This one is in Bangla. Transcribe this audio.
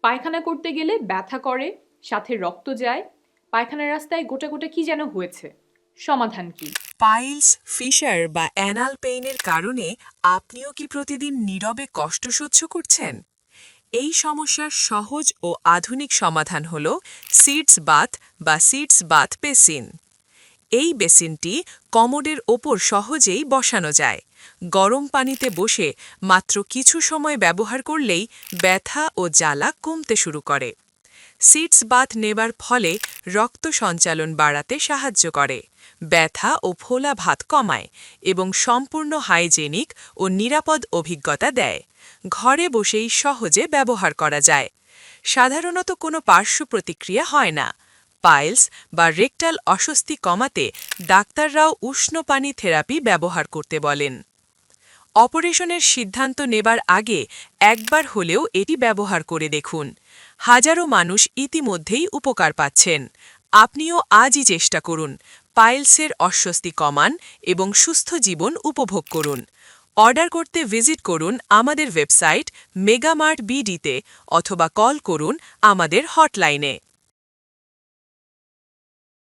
পায়খানা করতে গেলে ব্যথা করে, সাথে রক্ত যায়, পায়খানার রাস্তায় গোটা গোটা কি যেন হয়েছে। সমাধান কি? পাইলস, ফিশার বা অ্যানাল পেইনের কারণে আপনিও কি প্রতিদিন নীরবে কষ্ট সহ্য করছেন? এই সমস্যার সহজ ও আধুনিক সমাধান হল সিটস বাথ বা সিটস বাথ বেসিন। এই বেসিনটি কমোডের ওপর সহজেই বসানো যায়। গরম পানিতে বসে মাত্র কিছু সময় ব্যবহার করলেই ব্যথা ও জ্বালা কমতে শুরু করে। সিটস বাথ নেবার ফলে রক্ত সঞ্চালন বাড়াতে সাহায্য করে, ব্যথা ও ফোলা ভাত কমায় এবং সম্পূর্ণ হাইজেনিক ও নিরাপদ অভিজ্ঞতা দেয়। ঘরে বসেই সহজে ব্যবহার করা যায়। সাধারণত কোনো পার্শ্ব প্রতিক্রিয়া হয় না। পাইলস বা রেকটাল অস্বস্তি কমাতে ডাক্তাররাও উষ্ণ পানি থেরাপি ব্যবহার করতে বলেন। অপারেশনের সিদ্ধান্ত নেবার আগে একবার হলেও এটি ব্যবহার করে দেখুন। হাজারো মানুষ ইতিমধ্যেই উপকার পাচ্ছেন। আপনিও আজই চেষ্টা করুন। পাইলসের অস্বস্তি কমান এবং সুস্থ জীবন উপভোগ করুন। অর্ডার করতে ভিজিট করুন আমাদের ওয়েবসাইট মেগামার্ট বিডিতে অথবা কল করুন আমাদের হটলাইনে।